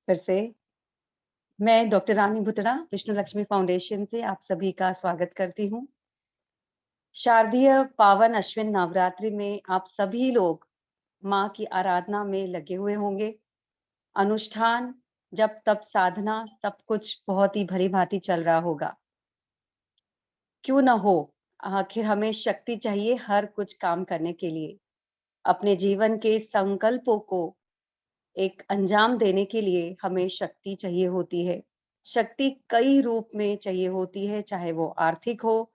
फिर से मैं डॉक्टर रानी बुतड़ा विष्णु लक्ष्मी फाउंडेशन से आप सभी का स्वागत करती हूँ। शारदीय पावन अश्विन नवरात्रि में आप सभी लोग माँ की आराधना में लगे हुए होंगे। अनुष्ठान, जप तप साधना सब कुछ बहुत ही भली-भांति चल रहा होगा। क्यों ना हो, आखिर हमें शक्ति चाहिए हर कुछ काम करने के लिए। अपने जीवन के संकल्पों को एक अंजाम देने के लिए हमें शक्ति चाहिए होती है। शक्ति कई रूप में चाहिए होती है, चाहे वो आर्थिक हो,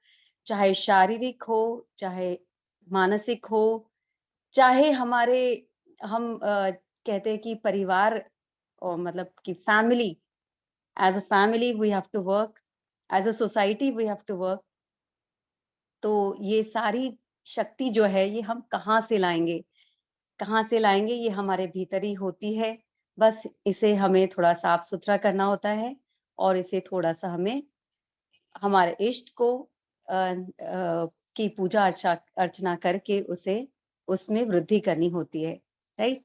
चाहे शारीरिक हो, चाहे मानसिक हो, चाहे हमारे हम कहते हैं कि परिवार और मतलब कि family, as a family we have to work, as a society we have to work. तो ये सारी शक्ति जो है ये हम कहाँ से लाएँगे? कहाँ से लाएँगे? ये हमारे भीतर ही होती है। बस इसे हमें थोड़ा साफ-सुथरा करना होता है और इसे थोड़ा-सा हमें हमारे इष्ट को की पूजा अर्चना करके उसे उसमें वृद्धि करनी होती है, राइट?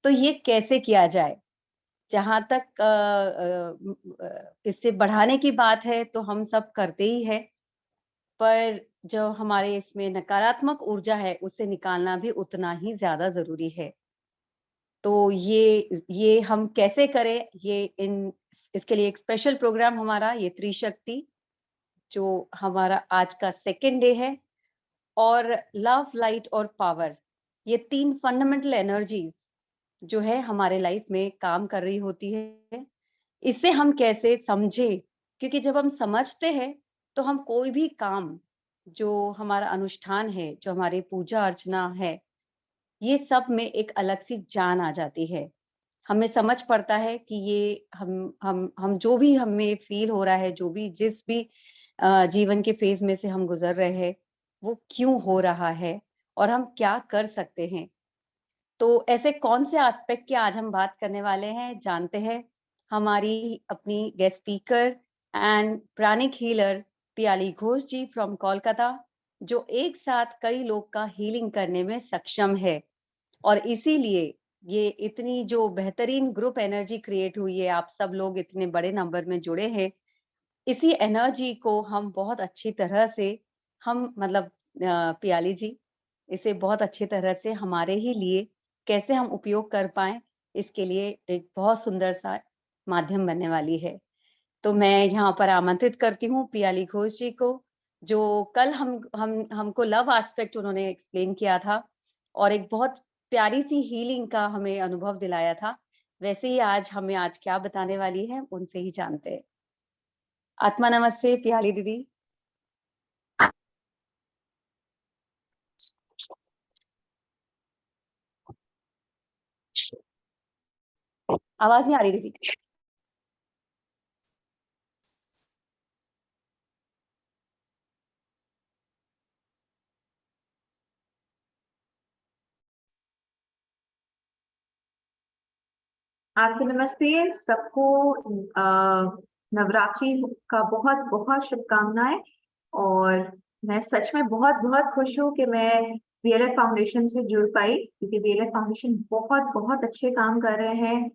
तो ये कैसे किया जाए? जहाँ तक इससे बढ़ाने की बात है तो हम सब करते ही हैं, पर जो हमारे इसमें नकारात्मक ऊर्जा है, उसे निकालना भी उतना ही ज़्यादा ज़रूरी है। तो ये हम कैसे करें, इसके लिए एक स्पेशल प्रोग्राम हमारा ये त्रिशक्ति, जो हमारा आज का सेकंड डे है। और लव, लाइट और पावर, ये 3 फंडामेंटल एनर्जीज़ जो है हमारे लाइफ में काम कर रही होती है। इसे हम कैसे समझें? क्योंकि जब हम समझते हैं, तो हम कोई भी काम, जो हमारा अनुष्ठान है, जो हमारी पूजा अर्चना है, ये सब में एक अलग-सी जान आ जाती है। हमें समझ पड़ता है कि ये हम जो भी हमें फ़ील हो रहा है, जो भी जिस भी जीवन के फ़ेज़ में से हम गुज़र रहे हैं, वो क्यों हो रहा है और हम क्या कर सकते हैं। तो ऐसे कौन से एस्पेक्ट की आज हम बात करने वाले हैं, जानते हैं। हमारी अपनी guest speaker and pranic healer Piyali Ghosh ji from Kolkata, जो एक साथ कई लोग का हीलिंग करने में सक्षम है। और इसीलिए ये इतनी जो बेहतरीन ग्रुप एनर्जी क्रिएट हुई है, आप सब लोग इतने बड़े नंबर में जुड़े हैं, इसी एनर्जी को हम बहुत अच्छी तरह से हम मतलब पियाली जी, इसे बहुत अच्छी तरह से हमारे ही लिए कैसे हम उपयोग कर पाएँ, इसके लिए एक बहुत सुंदर-सा माध्यम बनने वाली है। तो मैं यहाँ पर आमंत्रित करती हूँ पियाली घोष जी को, जो कल हम हमको लव एस्पेक्ट उन्होंने एक्सप्लेन किया था और एक बहुत प्यारी-सी हीलिंग का हमें अनुभव दिलाया था। वैसे ही आज क्या बताने वाली हैं, उनसे ही जानते हैं। आत्मा नमस्ते पियाली दीदी। आवाज़ नहीं आ रही दीदी। आपको नमस्ते सबको। नवरात्रि का बहुत बहुत शुभकामनाएं। और मैं सच में बहुत बहुत खुश हूँ कि मैं वीएलएफ फाउंडेशन से जुड़ पाई, क्योंकि वीएलएफ फाउंडेशन बहुत बहुत अच्छे काम कर रहे हैं।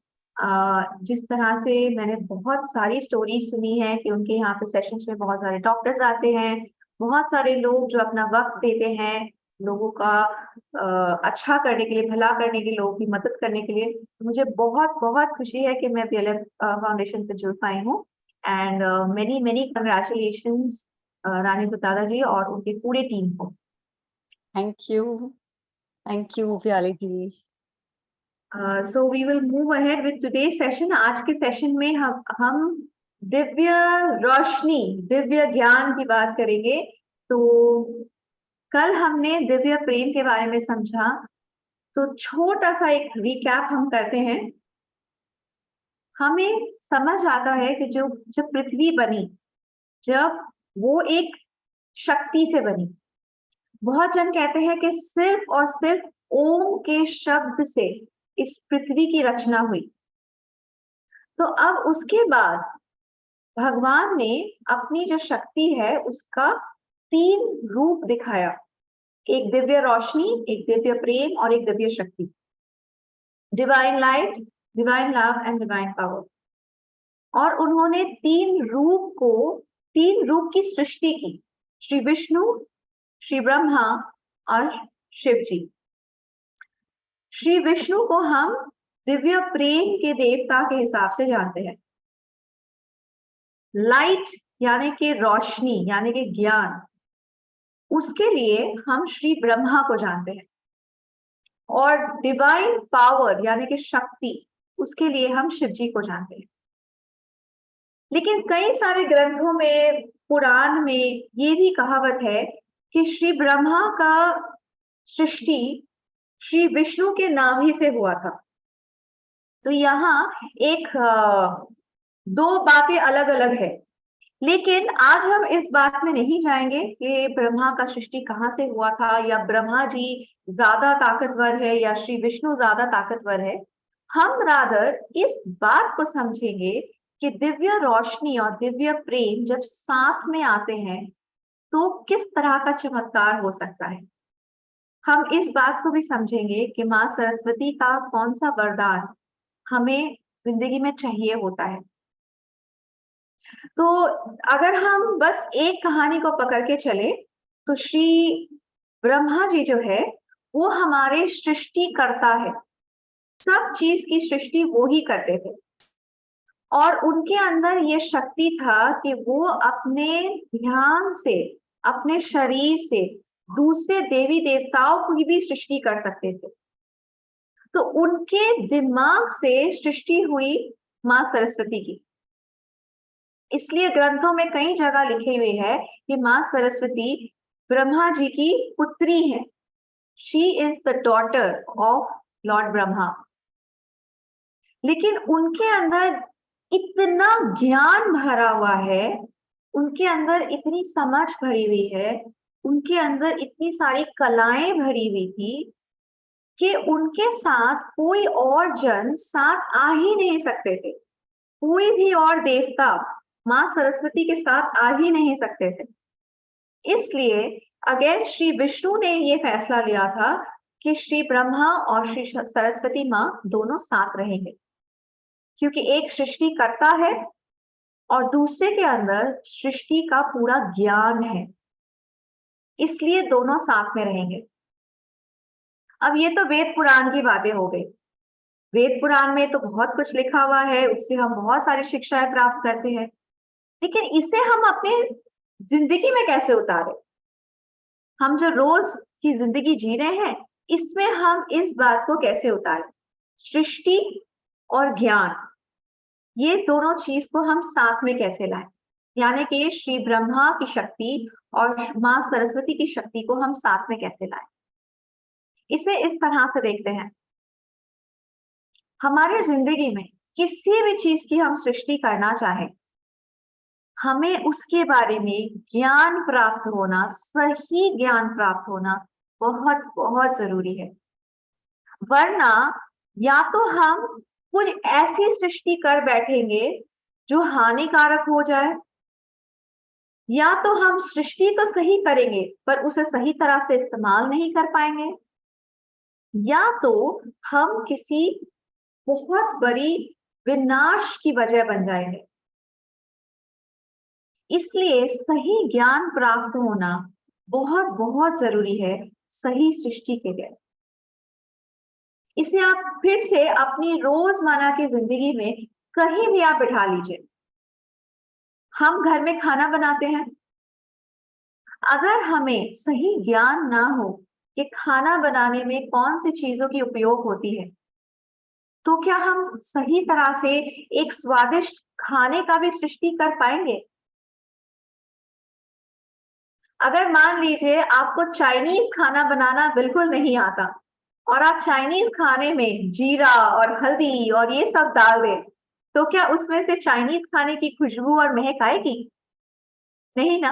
जिस तरह से मैंने बहुत सारी स्टोरी सुनी है कि उनके यहाँ पे सेशंस में बहुत सारे डॉक्टर्स आते हैं, बहुत सारे लोग जो अपना वक्त देते हैं लोगों का अच्छा करने के लिए, भला करने के लिए, लोगों की मदद करने के लिए। मुझे बहुत बहुत खुशी है कि मैं वीएलएफ फाउंडेशन से जुड़ पाई हूँ। And many many congratulations Rani Butara ji और उनकी पूरी टीम को। Thank you Piyali ji. So we will move ahead with today session. आज के सेशन में हम दिव्य रोशनी, दिव्य ज्ञान की बात करेंगे। तो कल हमने दिव्य प्रेम के बारे में समझा, तो छोटा सा एक रिकैप हम करते हैं। हमें समझ आता है कि जो जब पृथ्वी बनी, जब वो एक शक्ति से बनी। बहुत जन कहते हैं कि सिर्फ और सिर्फ ओम के शब्द से इस पृथ्वी की रचना हुई। तो अब उसके बाद भगवान ने अपनी जो शक्ति है उसका 3 रूप दिखाया। एक दिव्य रोशनी, एक दिव्य प्रेम और एक दिव्य शक्ति। Divine light, divine love and divine power. और उन्होंने तीन रूप की सृष्टि की, श्री विष्णु, श्री ब्रह्मा और शिव जी। श्री विष्णु को हम दिव्य प्रेम के देवता के हिसाब से जानते हैं। लाइट यानी कि रोशनी यानी कि ज्ञान, उसके लिए हम श्री ब्रह्मा को जानते हैं। और डिवाइन पावर यानी कि शक्ति, उसके लिए हम शिव जी को जानते हैं। लेकिन कई सारे ग्रंथों में, पुराण में ये भी कहावत है कि श्री ब्रह्मा का सृष्टि श्री विष्णु के नाम ही से हुआ था। तो यहाँ एक दो बातें अलग अलग है। लेकिन आज हम इस बात में नहीं जाएंगे कि ब्रह्मा का सृष्टि कहाँ से हुआ था, या ब्रह्मा जी ज्यादा ताकतवर है या श्री विष्णु ज्यादा ताकतवर है। हम रादर इस बात को समझेंगे कि दिव्य रोशनी और दिव्य प्रेम जब साथ में आते हैं तो किस तरह का चमत्कार हो सकता है। हम इस बात को भी समझेंगे कि माँ सरस्वती का कौन सा वरदान हमें जिंदगी में चाहिए होता है। तो अगर हम बस एक कहानी को पकड़ के चले तो श्री ब्रह्मा जी जो है वो हमारे सृष्टि करता है। सब चीज की सृष्टि वो ही करते थे, और उनके अंदर ये शक्ति था कि वो अपने ध्यान से, अपने शरीर से दूसरे देवी देवताओं की भी सृष्टि कर सकते थे। तो उनके दिमाग से सृष्टि हुई माँ सरस्वती की। इसलिए ग्रंथों में कई जगह लिखे हुए है कि माँ सरस्वती ब्रह्मा जी की पुत्री है। She is the daughter of Lord Brahma. लेकिन उनके अंदर इतना ज्ञान भरा हुआ है, उनके अंदर इतनी समझ भरी हुई है, उनके अंदर इतनी सारी कलाएं भरी हुई थी कि उनके साथ कोई और जन साथ आ ही नहीं सकते थे। कोई भी और देवता माँ सरस्वती के साथ आ ही नहीं सकते थे। इसलिए अगेन श्री विष्णु ने ये फैसला लिया था कि श्री ब्रह्मा और श्री सरस्वती माँ दोनों साथ रहेंगे, क्योंकि एक सृष्टि करता है और दूसरे के अंदर सृष्टि का पूरा ज्ञान है, इसलिए दोनों साथ में रहेंगे। अब ये तो वेद पुराण की बातें हो गई। वेद पुराण में तो बहुत कुछ लिखा हुआ है, उससे हम बहुत सारी शिक्षाएं प्राप्त करते हैं। लेकिन इसे हम अपने जिंदगी में कैसे उतारे? हम जो रोज की जिंदगी जी रहे हैं, इसमें हम इस बात को कैसे उतारें? सृष्टि और ज्ञान, ये दोनों चीज को हम साथ में कैसे लाएं? यानी कि श्री ब्रह्मा की शक्ति और माँ सरस्वती की शक्ति को हम साथ में कैसे लाएं? इसे इस तरह से देखते हैं। हमारे जिंदगी में किसी भी चीज की हम सृष्टि करना चाहें, हमें उसके बारे में ज्ञान प्राप्त होना, सही ज्ञान प्राप्त होना बहुत बहुत जरूरी है। वरना या तो हम कुछ ऐसी सृष्टि कर बैठेंगे जो हानिकारक हो जाए, या तो हम सृष्टि तो सही करेंगे पर उसे सही तरह से इस्तेमाल नहीं कर पाएंगे, या तो हम किसी बहुत बड़ी विनाश की वजह बन जाएंगे। इसलिए सही ज्ञान प्राप्त होना बहुत बहुत जरूरी है सही सृष्टि के लिए। इसे आप फिर से अपनी रोजमर्रा की जिंदगी में कहीं भी आप बिठा लीजिए। हम घर में खाना बनाते हैं, अगर हमें सही ज्ञान ना हो कि खाना बनाने में कौन सी चीजों की उपयोग होती है, तो क्या हम सही तरह से एक स्वादिष्ट खाने का भी सृष्टि कर पाएंगे? अगर मान लीजिए आपको चाइनीज खाना बनाना बिल्कुल नहीं आता और आप चाइनीज खाने में जीरा और हल्दी और ये सब डाल दें, तो क्या उसमें से चाइनीज खाने की खुशबू और महक आएगी? नहीं ना।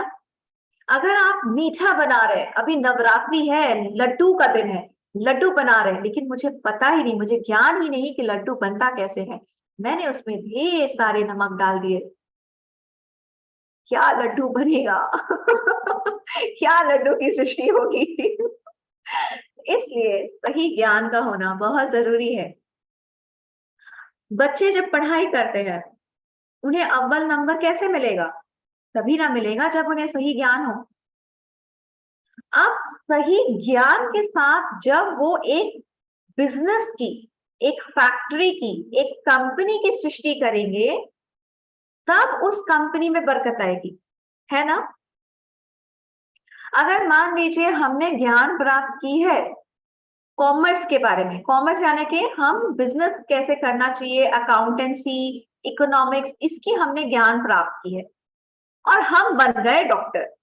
अगर आप मीठा बना रहे, अभी नवरात्रि है, लड्डू का दिन है, लड्डू बना रहे, लेकिन मुझे पता ही नहीं, मुझे ज्ञान ही नहीं कि लड्डू बनता कैसे है, मैंने उसमें ढेर सारे नमक डाल दिए, क्या लड्डू बनेगा? क्या लड्डू की सृष्टि होगी? इसलिए सही ज्ञान का होना बहुत जरूरी है। बच्चे जब पढ़ाई करते हैं उन्हें अव्वल नंबर कैसे मिलेगा? तभी ना मिलेगा जब उन्हें सही ज्ञान हो। अब सही ज्ञान के साथ जब वो एक बिजनेस की, एक फैक्ट्री की, एक कंपनी की सृष्टि करेंगे, तब उस कंपनी में बरकत आएगी, है ना? अगर मान लीजिए हमने ज्ञान प्राप्त की है कॉमर्स के बारे में, कॉमर्स यानी कि हम बिजनेस कैसे करना चाहिए, अकाउंटेंसी, इकोनॉमिक्स, इसकी हमने ज्ञान प्राप्त की है और हम बन गए डॉक्टर।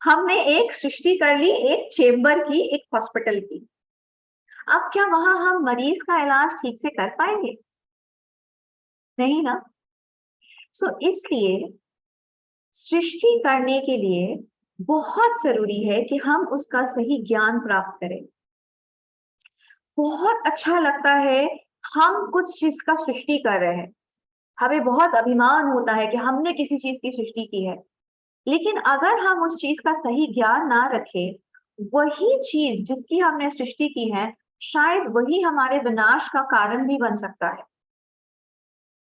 हमने एक सृष्टि कर ली, एक चेंबर की, एक हॉस्पिटल की। अब क्या वहां हम मरीज का इलाज ठीक से कर पाएंगे? नहीं ना। इसलिए सृष्टि करने के लिए बहुत जरूरी है कि हम उसका सही ज्ञान प्राप्त करें। बहुत अच्छा लगता है हम कुछ चीज का सृष्टि कर रहे हैं, हमें बहुत अभिमान होता है कि हमने किसी चीज की सृष्टि की है। लेकिन अगर हम उस चीज का सही ज्ञान ना रखें, वही चीज जिसकी हमने सृष्टि की है शायद वही हमारे विनाश का कारण भी बन सकता है।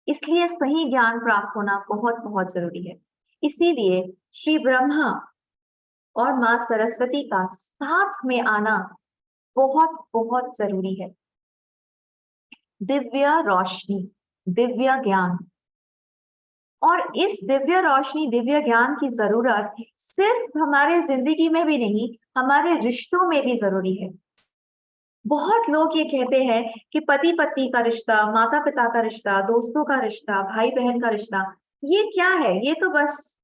इसलिए सही ज्ञान प्राप्त होना बहुत बहुत जरूरी है। इसीलिए श्री ब्रह्मा और माँ सरस्वती का साथ में आना बहुत बहुत जरूरी है। दिव्य रोशनी, दिव्य ज्ञान, और इस दिव्य रोशनी, दिव्य ज्ञान की जरूरत सिर्फ हमारे जिंदगी में भी नहीं, हमारे रिश्तों में भी जरूरी है। बहुत लोग ये कहते हैं कि पति पत्नी का रिश्ता, माता पिता का रिश्ता, दोस्तों का रिश्ता, भाई बहन का रिश्ता, ये क्या है? ये तो बस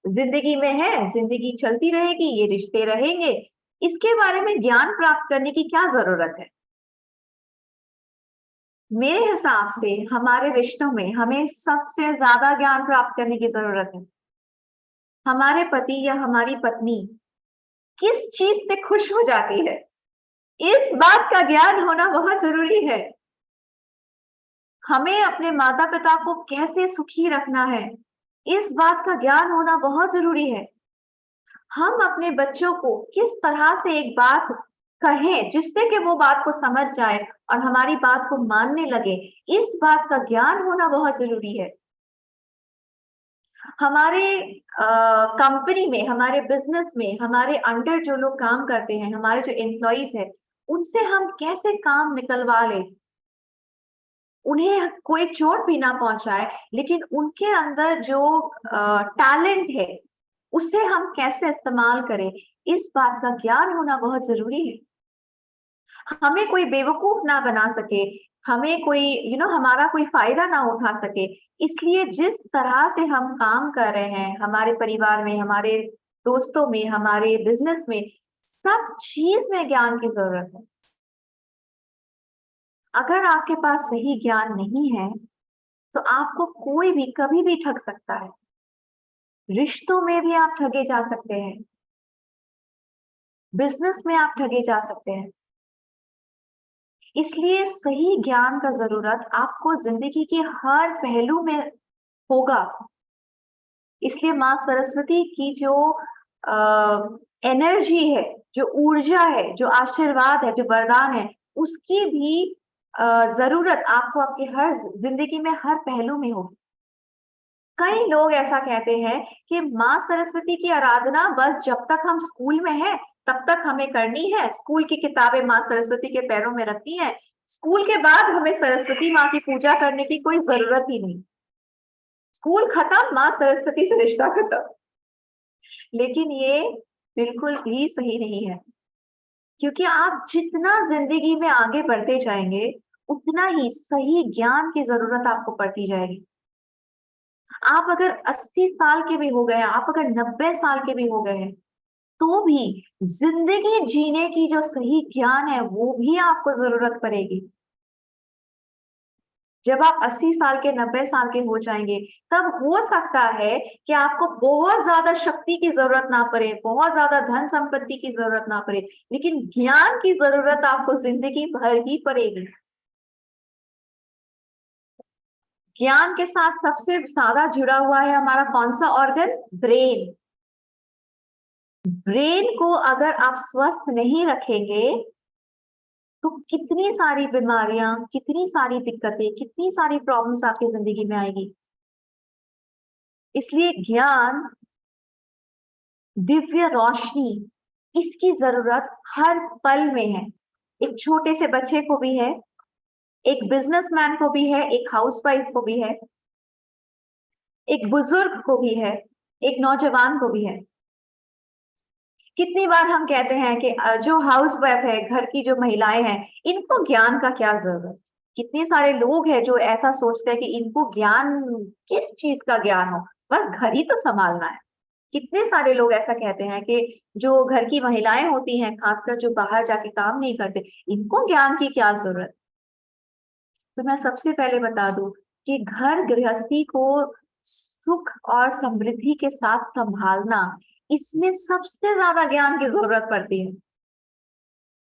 जिंदगी में है, जिंदगी चलती रहेगी, ये रिश्ते रहेंगे, इसके बारे में ज्ञान प्राप्त करने की क्या जरूरत है? मेरे हिसाब से हमारे रिश्तों में हमें सबसे ज्यादा ज्ञान प्राप्त करने की जरूरत है। हमारे पति या हमारी पत्नी किस चीज से खुश हो जाती है, इस बात का ज्ञान होना बहुत जरूरी है। हमें अपने माता पिता को कैसे सुखी रखना है, इस बात का ज्ञान होना बहुत जरूरी है। हम अपने बच्चों को किस तरह से एक बात कहें जिससे कि वो बात को समझ जाए और हमारी बात को मानने लगे, इस बात का ज्ञान होना बहुत जरूरी है। हमारे कंपनी में, हमारे बिजनेस में, हमारे अंडर जो लोग काम करते हैं, हमारे जो एम्प्लॉइज है, उनसे हम कैसे काम निकलवा लें, उन्हें कोई चोट भी ना पहुंचाए, लेकिन उनके अंदर जो टैलेंट है उसे हम कैसे इस्तेमाल करें, इस बात का ज्ञान होना बहुत जरूरी है। हमें कोई बेवकूफ ना बना सके, हमें कोई हमारा कोई फायदा ना उठा सके। इसलिए जिस तरह से हम काम कर रहे हैं, हमारे परिवार में, हमारे दोस्तों में, हमारे बिजनेस में, सब चीज में ज्ञान की जरूरत है। अगर आपके पास सही ज्ञान नहीं है तो आपको कोई भी कभी भी ठग सकता है। रिश्तों में भी आप ठगे जा सकते हैं, बिजनेस में आप ठगे जा सकते हैं। इसलिए सही ज्ञान का जरूरत आपको जिंदगी के हर पहलू में होगा। इसलिए माँ सरस्वती की जो एनर्जी है, जो ऊर्जा है, जो आशीर्वाद है, जो वरदान है, उसकी भी जरूरत आपको आपके हर जिंदगी में हर पहलू में होगी। कई लोग ऐसा कहते हैं कि माँ सरस्वती की आराधना बस जब तक हम स्कूल में हैं तब तक हमें करनी है, स्कूल की किताबें माँ सरस्वती के पैरों में रखनी है, स्कूल के बाद हमें सरस्वती माँ की पूजा करने की कोई जरूरत ही नहीं। स्कूल खत्म, माँ सरस्वती से रिश्ता खत्म। लेकिन ये बिल्कुल भी सही नहीं है, क्योंकि आप जितना जिंदगी में आगे बढ़ते जाएंगे उतना ही सही ज्ञान की जरूरत आपको पड़ती जाएगी। आप अगर 80 साल के भी हो गए, आप अगर 90 साल के भी हो गए हैं, तो भी जिंदगी जीने की जो सही ज्ञान है वो भी आपको जरूरत पड़ेगी। जब आप 80 साल के, 90 साल के हो जाएंगे, तब हो सकता है कि आपको बहुत ज्यादा शक्ति की जरूरत ना पड़े, बहुत ज्यादा धन संपत्ति की जरूरत ना पड़े, लेकिन ज्ञान की जरूरत आपको जिंदगी भर ही पड़ेगी। ज्ञान के साथ सबसे ज्यादा जुड़ा हुआ है हमारा कौन सा ऑर्गन? ब्रेन। ब्रेन को अगर आप स्वस्थ नहीं रखेंगे तो कितनी सारी बीमारियां, कितनी सारी दिक्कतें, कितनी सारी प्रॉब्लम्स आपकी जिंदगी में आएगी। इसलिए ज्ञान, दिव्य रोशनी, इसकी जरूरत हर पल में है। एक छोटे से बच्चे को भी है, एक बिजनेसमैन को भी है, एक हाउसवाइफ को भी है, एक बुजुर्ग को भी है, एक नौजवान को भी है। कितनी बार हम कहते हैं कि जो हाउस वाइफ है, घर की जो महिलाएं हैं, इनको ज्ञान का क्या जरूरत। कितने सारे लोग हैं जो ऐसा सोचते हैं कि इनको ज्ञान, किस चीज का ज्ञान हो, बस घर ही तो संभालना है। कितने सारे लोग ऐसा कहते हैं कि जो घर की महिलाएं होती हैं, खासकर जो बाहर जाके काम नहीं करते, इनको ज्ञान की क्या जरूरत। तो मैं सबसे पहले बता दूं कि घर गृहस्थी को सुख और समृद्धि के साथ संभालना, इसमें सबसे ज्यादा ज्ञान की जरूरत पड़ती है।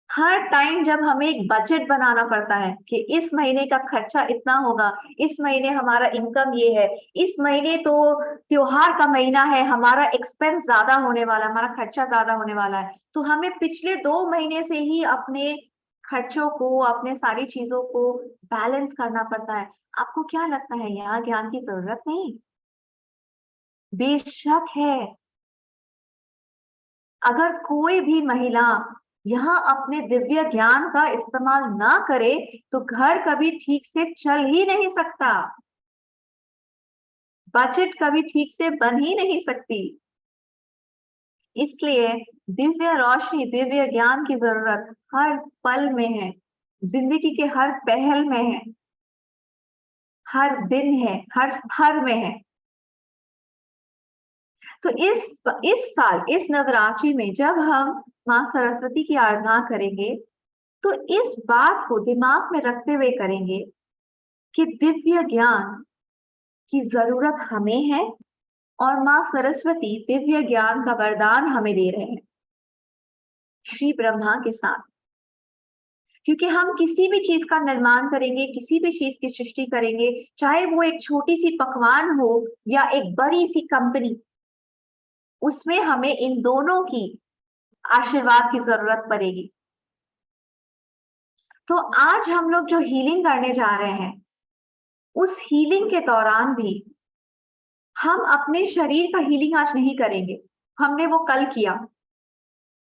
हर टाइम जब हमें एक बजट बनाना पड़ता है कि इस महीने का खर्चा इतना होगा, इस महीने हमारा इनकम ये है, इस महीने तो त्योहार का महीना है, हमारा एक्सपेंस ज्यादा होने वाला है, हमारा खर्चा ज्यादा होने वाला है, तो हमें पिछले 2 महीने से ही अपने खर्चों को, अपने सारी चीजों को बैलेंस करना पड़ता है। आपको क्या लगता है यहाँ ज्ञान की जरूरत नहीं? बेशक है। अगर कोई भी महिला यहाँ अपने दिव्य ज्ञान का इस्तेमाल ना करे तो घर कभी ठीक से चल ही नहीं सकता, बजट कभी ठीक से बन ही नहीं सकती। इसलिए दिव्य रोशनी, दिव्य ज्ञान की जरूरत हर पल में है, जिंदगी के हर पहल में है, हर दिन है, हर स्तर में है। तो इस साल, इस नवरात्रि में जब हम माँ सरस्वती की आराधना करेंगे, तो इस बात को दिमाग में रखते हुए करेंगे कि दिव्य ज्ञान की जरूरत हमें है और माँ सरस्वती दिव्य ज्ञान का वरदान हमें दे रहे हैं श्री ब्रह्मा के साथ। क्योंकि हम किसी भी चीज का निर्माण करेंगे, किसी भी चीज की सृष्टि करेंगे, चाहे वो एक छोटी सी पकवान हो या एक बड़ी सी कंपनी, उसमें हमें इन दोनों की आशीर्वाद की जरूरत पड़ेगी। तो आज हम लोग जो हीलिंग करने जा रहे हैं, उस हीलिंग के दौरान भी हम अपने शरीर का हीलिंग आज नहीं करेंगे, हमने वो कल किया।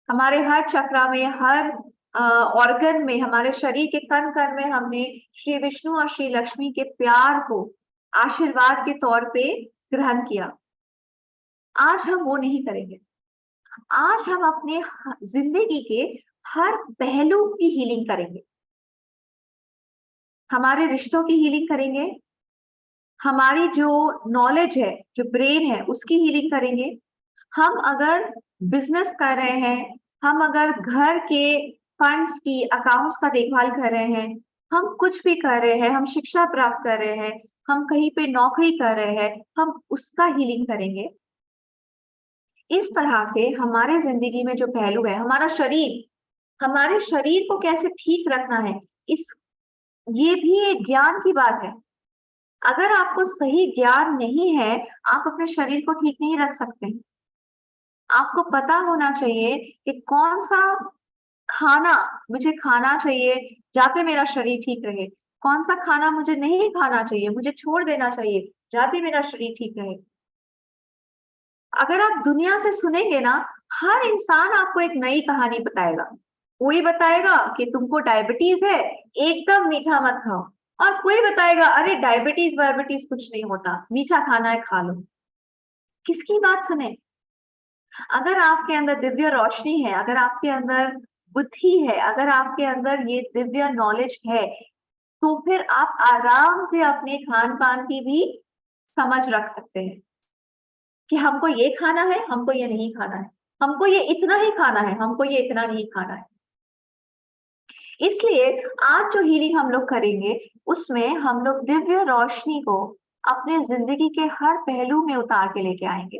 हमारे हर चक्रा में, हर ऑर्गन में, हमारे शरीर के कण कण में हमने श्री विष्णु और श्री लक्ष्मी के प्यार को आशीर्वाद के तौर पे ग्रहण किया। आज हम वो नहीं करेंगे। आज हम अपने जिंदगी के हर पहलू की हीलिंग करेंगे। हमारे रिश्तों की हीलिंग करेंगे, हमारी जो नॉलेज है, जो ब्रेन है, उसकी हीलिंग करेंगे। हम अगर बिजनेस कर रहे हैं, हम अगर घर के फंड्स की, अकाउंट्स का देखभाल कर रहे हैं, हम कुछ भी कर रहे हैं, हम शिक्षा प्राप्त कर रहे हैं, हम कहीं पे नौकरी कर रहे हैं, हम उसका हीलिंग करेंगे। इस तरह से हमारे जिंदगी में जो पहलू है, हमारा शरीर, हमारे शरीर को कैसे ठीक रखना है, इस ये भी एक ज्ञान की बात है। अगर आपको सही ज्ञान नहीं है, आप अपने शरीर को ठीक नहीं रख सकते। आपको पता होना चाहिए कि कौन सा खाना मुझे खाना चाहिए जाते मेरा शरीर ठीक रहे, कौन सा खाना मुझे नहीं खाना चाहिए, मुझे छोड़ देना चाहिए जाते मेरा शरीर ठीक रहे। अगर आप दुनिया से सुनेंगे ना, हर इंसान आपको एक नई कहानी बताएगा। कोई बताएगा कि तुमको डायबिटीज है, एकदम मीठा मत खाओ, और कोई बताएगा अरे डायबिटीज वायबिटीज कुछ नहीं होता, मीठा खाना है खा लो। किसकी बात सुने? अगर आपके अंदर दिव्य रोशनी है, अगर आपके अंदर बुद्धि है, अगर आपके अंदर ये दिव्य नॉलेज है, तो फिर आप आराम से अपने खान पान की भी समझ रख सकते हैं कि हमको ये खाना है, हमको ये नहीं खाना है, हमको ये इतना ही खाना है, हमको ये इतना नहीं खाना है। इसलिए आज जो हीलिंग हम लोग करेंगे, उसमें हम लोग दिव्य रोशनी को अपने जिंदगी के हर पहलू में उतार के लेके आएंगे।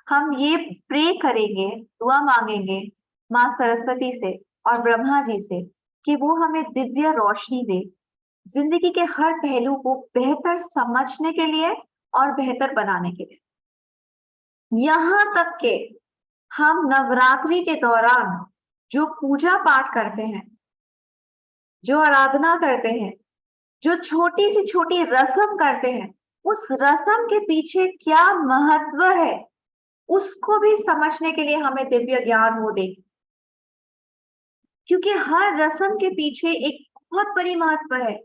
हम ये प्रे करेंगे, दुआ मांगेंगे माँ सरस्वती से और ब्रह्मा जी से कि वो हमें दिव्य रोशनी दे, जिंदगी के हर पहलू को बेहतर समझने के लिए और बेहतर बनाने के लिए। यहाँ तक के हम नवरात्रि के दौरान जो पूजा पाठ करते हैं, जो आराधना करते हैं, जो छोटी से छोटी रस्म करते हैं, उस रस्म के पीछे क्या महत्व है, उसको भी समझने के लिए हमें दिव्य ज्ञान हो दे। क्योंकि हर रस्म के पीछे एक बहुत बड़ी महत्व है।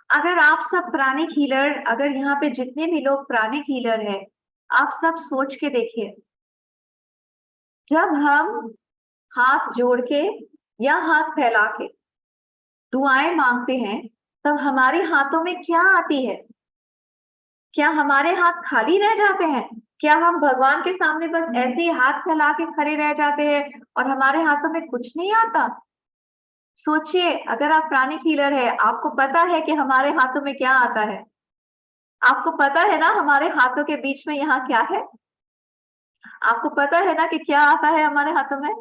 अगर आप सब प्राणिक हीलर, अगर यहाँ पे जितने भी लोग प्राणिक हीलर हैं, आप सब सोच के देखिए, जब हम हाथ जोड़ के या हाथ फैला के दुआएं मांगते हैं, तब हमारे हाथों में क्या आती है? क्या हमारे हाथ खाली रह जाते हैं? क्या हम भगवान के सामने बस ऐसे ही हाथ फैला के खड़े रह जाते हैं और हमारे हाथों में कुछ नहीं आता? सोचिए, अगर आप प्राणिक हीलर है, आपको पता है कि हमारे हाथों में क्या आता है। आपको पता है ना हमारे हाथों के बीच में यहाँ क्या है? आपको पता है ना कि क्या आता है हमारे हाथों में?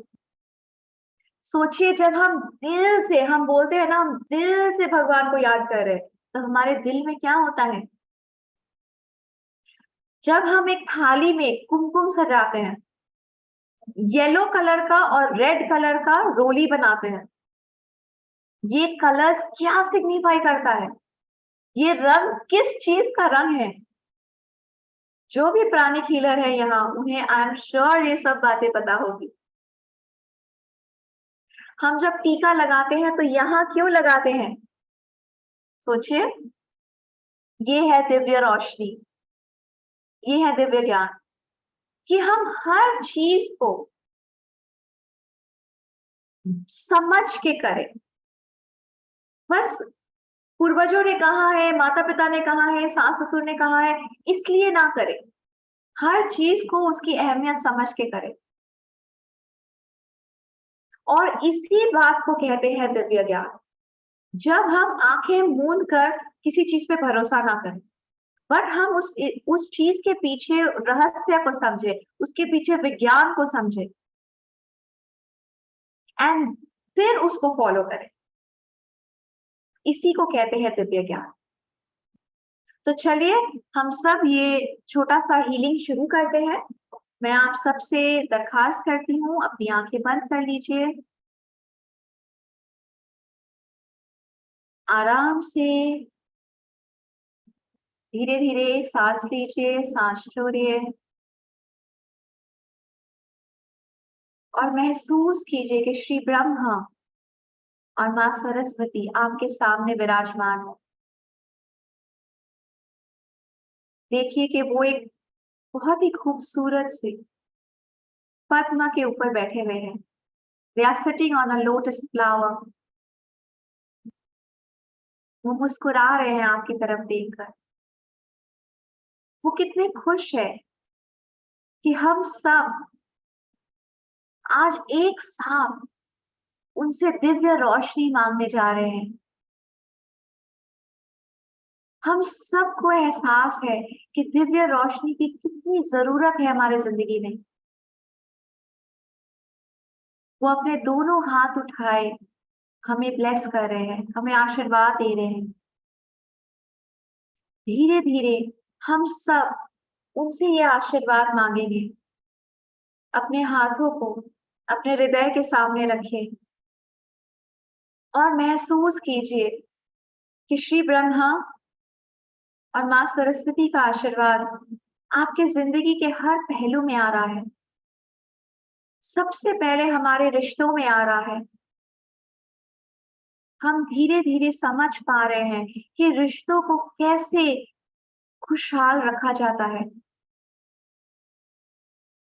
सोचिए, जब हम दिल से, हम बोलते हैं ना, हम दिल से भगवान को याद कर रहे हैं, तो हमारे दिल में क्या होता है? जब हम एक थाली में कुमकुम सजाते हैं, येलो कलर का और रेड कलर का रोली बनाते हैं, ये कलर्स क्या सिग्निफाई करता है? ये रंग किस चीज का रंग है? जो भी प्राणिक हीलर है यहाँ, उन्हें आई एम श्योर ये सब बातें पता होगी। हम जब टीका लगाते हैं तो यहाँ क्यों लगाते हैं? सोचिए, ये है दिव्य रोशनी, ये है दिव्य ज्ञान, कि हम हर चीज को समझ के करें। बस पूर्वजों ने कहा है, माता पिता ने कहा है, सास ससुर ने कहा है, इसलिए ना करें। हर चीज को उसकी अहमियत समझ के करें। और इसी बात को कहते हैं दिव्य ज्ञान। जब हम आंखें मूंद कर किसी चीज पे भरोसा ना करें, बट हम उस चीज के पीछे रहस्य को समझे, उसके पीछे विज्ञान को समझे, एंड फिर उसको फॉलो करें, इसी को कहते हैं दिव्य ज्ञान। तो चलिए, हम सब ये छोटा सा हीलिंग शुरू करते हैं। मैं आप सबसे दरखास्त करती हूँ, अपनी आंखें बंद कर लीजिए। आराम से धीरे धीरे सांस लीजिए, सांस छोड़िए, और महसूस कीजिए कि श्री ब्रह्मा और माँ सरस्वती आपके सामने विराजमान है। देखिए कि वो एक बहुत ही खूबसूरत से पद्म के ऊपर बैठे हुए हैं। They are sitting on a lotus flower. वो मुस्कुरा रहे हैं आपकी तरफ देखकर। वो कितने खुश है कि हम सब आज एक साथ उनसे दिव्य रोशनी मांगने जा रहे हैं। हम सबको एहसास है कि दिव्य रोशनी की कितनी जरूरत है हमारे जिंदगी में। वो अपने दोनों हाथ उठाए हमें ब्लेस कर रहे हैं, हमें आशीर्वाद दे रहे हैं। धीरे धीरे हम सब उनसे ये आशीर्वाद मांगेंगे। अपने हाथों को अपने हृदय के सामने रखिए और महसूस कीजिए कि श्री ब्रह्मा और माँ सरस्वती का आशीर्वाद आपके जिंदगी के हर पहलू में आ रहा है। सबसे पहले हमारे रिश्तों में आ रहा है। हम धीरे धीरे समझ पा रहे हैं कि रिश्तों को कैसे खुशहाल रखा जाता है।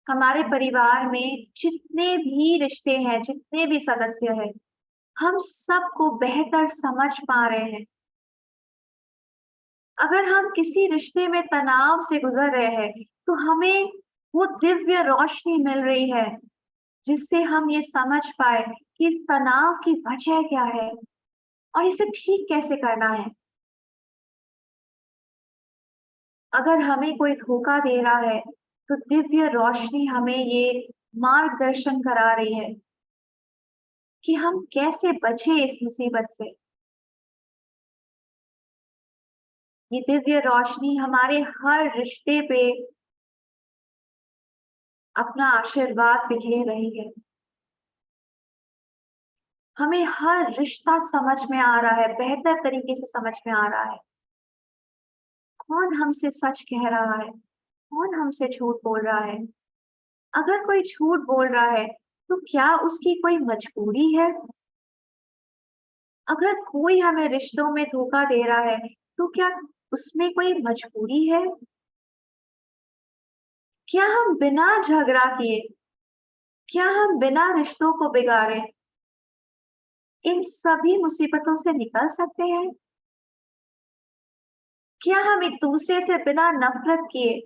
हमारे परिवार में जितने भी रिश्ते हैं, जितने भी सदस्य हैं, हम सबको बेहतर समझ पा रहे हैं। अगर हम किसी रिश्ते में तनाव से गुजर रहे हैं, तो हमें वो दिव्य रोशनी मिल रही है, जिससे हम ये समझ पाए कि इस तनाव की वजह क्या है और इसे ठीक कैसे करना है। अगर हमें कोई धोखा दे रहा है, तो दिव्य रोशनी हमें ये मार्गदर्शन करा रही है कि हम कैसे बचे इस मुसीबत से। ये दिव्य रोशनी हमारे हर रिश्ते पे अपना आशीर्वाद बिखेर रही है। हमें हर रिश्ता समझ में आ रहा है, बेहतर तरीके से समझ में आ रहा है। कौन हमसे सच कह रहा है, कौन हमसे झूठ बोल रहा है। अगर कोई झूठ बोल रहा है, तो क्या उसकी कोई मजबूरी है? अगर कोई हमें रिश्तों में धोखा दे रहा है, तो क्या उसमें कोई मजबूरी है? क्या हम बिना झगड़ा किए, क्या हम बिना रिश्तों को बिगाड़े इन सभी मुसीबतों से निकल सकते हैं? क्या हम एक दूसरे से बिना नफरत किए,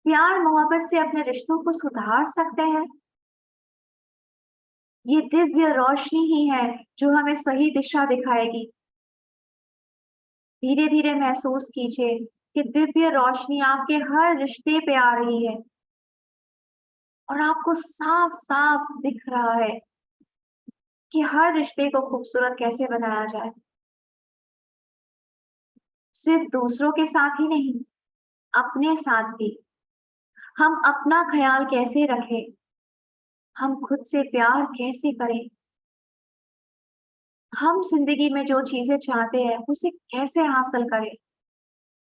प्यार मोहब्बत से अपने रिश्तों को सुधार सकते हैं? ये दिव्य रोशनी ही है जो हमें सही दिशा दिखाएगी। धीरे धीरे महसूस कीजिए कि दिव्य रोशनी आपके हर रिश्ते पे आ रही है और आपको साफ साफ दिख रहा है कि हर रिश्ते को खूबसूरत कैसे बनाया जाए। सिर्फ दूसरों के साथ ही नहीं, अपने साथ भी। हम अपना ख्याल कैसे रखें, हम खुद से प्यार कैसे करें, हम जिंदगी में जो चीजें चाहते हैं उसे कैसे हासिल करें।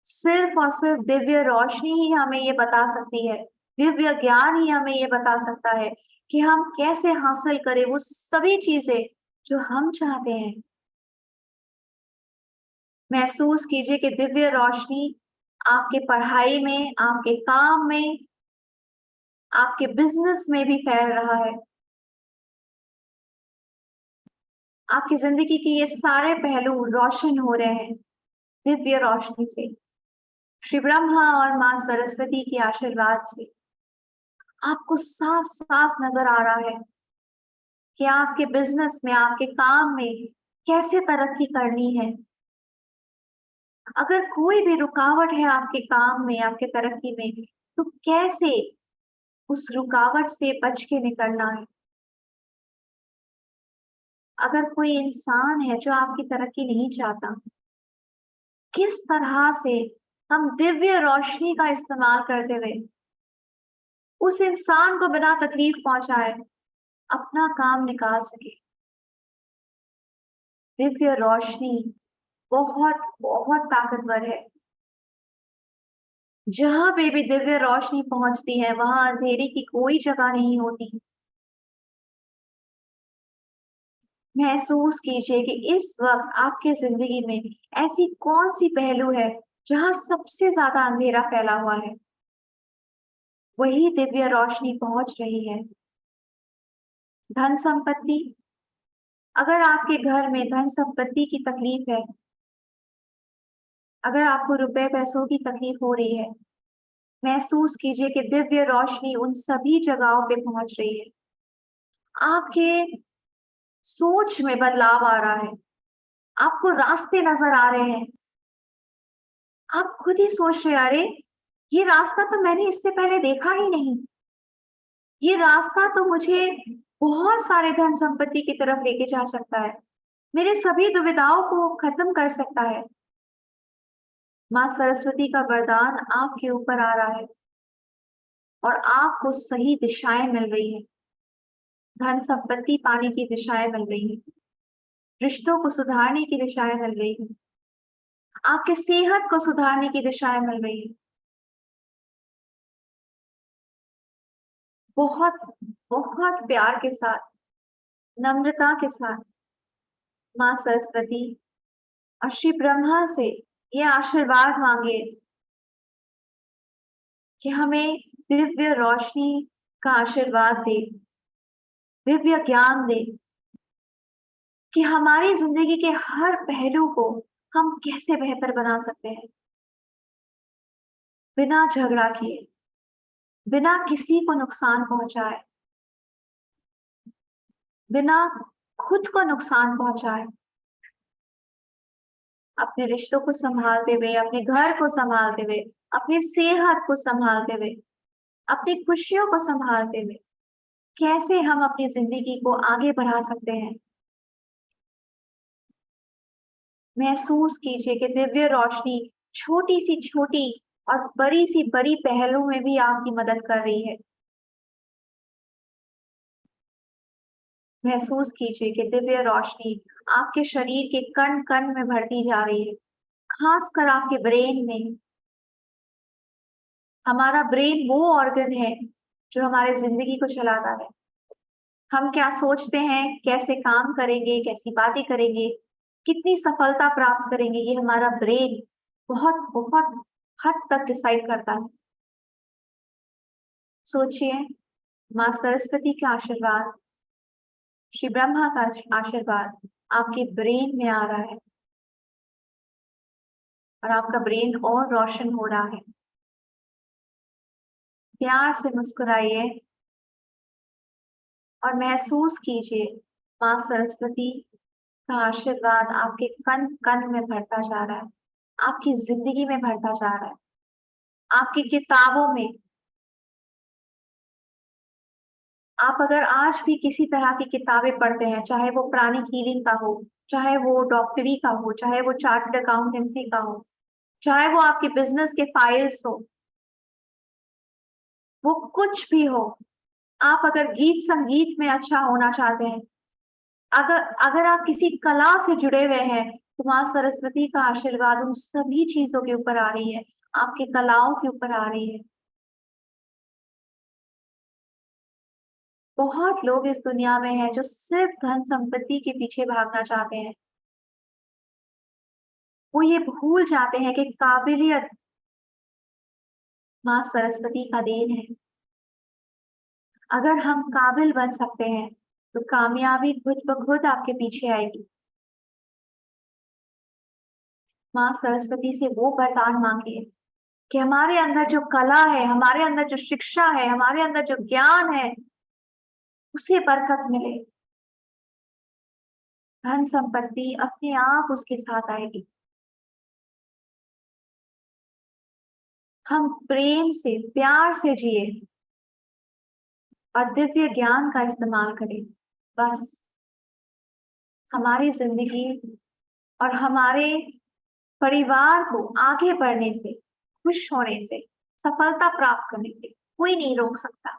सिर्फ और सिर्फ दिव्य रोशनी ही हमें ये बता सकती है, दिव्य ज्ञान ही हमें ये बता सकता है कि हम कैसे हासिल करें वो सभी चीजें जो हम चाहते हैं। महसूस कीजिए कि दिव्य रोशनी आपके पढ़ाई में, आपके काम में, आपके बिजनेस में भी फैल रहा है। आपकी जिंदगी के ये सारे पहलू रोशन हो रहे हैं दिव्य रोशनी से। श्री ब्रह्मा और माँ सरस्वती के आशीर्वाद से आपको साफ साफ नजर आ रहा है कि आपके बिजनेस में, आपके काम में कैसे तरक्की करनी है। अगर कोई भी रुकावट है आपके काम में, आपके तरक्की में, तो कैसे उस रुकावट से बच के निकलना है। अगर कोई इंसान है जो आपकी तरक्की नहीं चाहता, किस तरह से हम दिव्य रोशनी का इस्तेमाल करते हुए उस इंसान को बिना तकलीफ पहुंचाए अपना काम निकाल सके। दिव्य रोशनी बहुत बहुत ताकतवर है। जहां पे भी दिव्य रोशनी पहुंचती है, वहां अंधेरे की कोई जगह नहीं होती। महसूस कीजिए कि इस वक्त आपके जिंदगी में ऐसी कौन सी पहलू है जहां सबसे ज्यादा अंधेरा फैला हुआ है। वही दिव्य रोशनी पहुंच रही है। धन संपत्ति, अगर आपके घर में धन संपत्ति की तकलीफ है, अगर आपको रुपए पैसों की तकलीफ हो रही है, महसूस कीजिए कि दिव्य रोशनी उन सभी जगहों पे पहुंच रही है। आपके सोच में बदलाव आ रहा है, आपको रास्ते नजर आ रहे हैं। आप खुद ही सोच रहे, अरे ये रास्ता तो मैंने इससे पहले देखा ही नहीं। ये रास्ता तो मुझे बहुत सारे धन संपत्ति की तरफ लेके जा सकता है, मेरे सभी दुविधाओं को खत्म कर सकता है। माँ सरस्वती का वरदान आपके ऊपर आ रहा है और आपको सही दिशाएं मिल रही है। धन संपत्ति पाने की दिशाएं मिल रही है, रिश्तों को सुधारने की दिशाएं मिल रही है, आपके सेहत को सुधारने की दिशाएं मिल रही है। बहुत बहुत प्यार के साथ, नम्रता के साथ माँ सरस्वती और श्री ब्रह्मा से ये आशीर्वाद मांगे कि हमें दिव्य रोशनी का आशीर्वाद दे, दिव्य ज्ञान दे कि हमारी जिंदगी के हर पहलू को हम कैसे बेहतर बना सकते हैं, बिना झगड़ा किए, बिना किसी को नुकसान पहुंचाए, बिना खुद को नुकसान पहुंचाए, अपने रिश्तों को संभालते हुए, अपने घर को संभालते हुए, अपनी सेहत को संभालते हुए, अपनी खुशियों को संभालते हुए कैसे हम अपनी जिंदगी को आगे बढ़ा सकते हैं। महसूस कीजिए कि दिव्य रोशनी छोटी सी छोटी और बड़ी सी बड़ी पहलों में भी आपकी मदद कर रही है। महसूस कीजिए कि दिव्य रोशनी आपके शरीर के कण कण में भरती जा रही है, खासकर आपके ब्रेन में। हमारा ब्रेन वो ऑर्गन है जो हमारे जिंदगी को चलाता है। हम क्या सोचते हैं, कैसे काम करेंगे, कैसी बातें करेंगे, कितनी सफलता प्राप्त करेंगे, ये हमारा ब्रेन बहुत बहुत हद तक डिसाइड करता है। सोचिए, माँ सरस्वती का आशीर्वाद, श्री ब्रह्मा का आशीर्वाद आपके ब्रेन में आ रहा है और आपका ब्रेन और रोशन हो रहा है। प्यार से मुस्कुराइए और महसूस कीजिए माँ सरस्वती का आशीर्वाद आपके कण कण में भरता जा रहा है, आपकी जिंदगी में भरता जा रहा है, आपकी किताबों में। आप अगर आज भी किसी तरह की किताबें पढ़ते हैं, चाहे वो प्राणिक हीलिंग का हो, चाहे वो डॉक्टरी का हो, चाहे वो चार्टर्ड अकाउंटेंसी का हो, चाहे वो आपके बिजनेस के फाइल्स हो, वो कुछ भी हो, आप अगर गीत संगीत में अच्छा होना चाहते हैं, अगर अगर आप किसी कला से जुड़े हुए हैं, तो माँ सरस्वती का आशीर्वाद उन सभी चीजों के ऊपर आ रही है, आपकी कलाओं के ऊपर आ रही है। बहुत लोग इस दुनिया में हैं जो सिर्फ धन संपत्ति के पीछे भागना चाहते हैं। वो ये भूल जाते हैं कि काबिलियत माँ सरस्वती का देन है। अगर हम काबिल बन सकते हैं, तो कामयाबी खुद ब खुद आपके पीछे आएगी। माँ सरस्वती से वो वरदान मांगिए कि हमारे अंदर जो कला है, हमारे अंदर जो शिक्षा है, हमारे अंदर जो ज्ञान है, उसे बरकत मिले। धन संपत्ति अपने आप उसके साथ आएगी। हम प्रेम से, प्यार से जिए और दिव्य ज्ञान का इस्तेमाल करें। बस हमारी जिंदगी और हमारे परिवार को आगे बढ़ने से, खुश होने से, सफलता प्राप्त करने से कोई नहीं रोक सकता।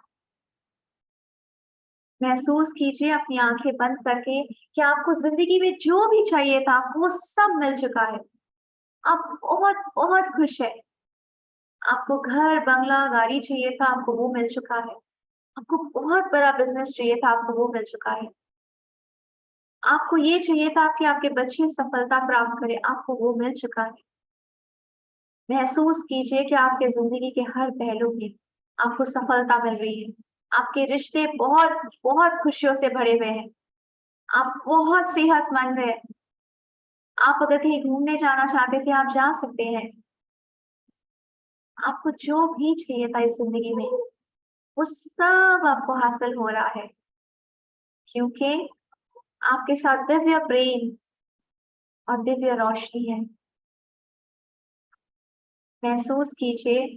महसूस कीजिए अपनी आंखें बंद करके कि आपको जिंदगी में जो भी चाहिए था वो सब मिल चुका है। आप बहुत बहुत खुश है। आपको घर, बंगला, गाड़ी चाहिए था, आपको वो मिल चुका है। आपको बहुत बड़ा बिजनेस चाहिए था, आपको वो मिल चुका है। आपको ये चाहिए था कि आपके बच्चे सफलता प्राप्त करें, आपको वो मिल चुका है। महसूस कीजिए कि आपके जिंदगी के हर पहलू में आपको सफलता मिल रही है। आपके रिश्ते बहुत बहुत खुशियों से भरे हुए हैं। आप बहुत सेहतमंद है। आप अगर कहीं घूमने जाना चाहते थे, आप जा सकते हैं। आपको जो भी चाहिए था इस जिंदगी में, वो सब आपको हासिल हो रहा है, क्योंकि आपके साथ दिव्य प्रेम और दिव्य रोशनी है। महसूस कीजिए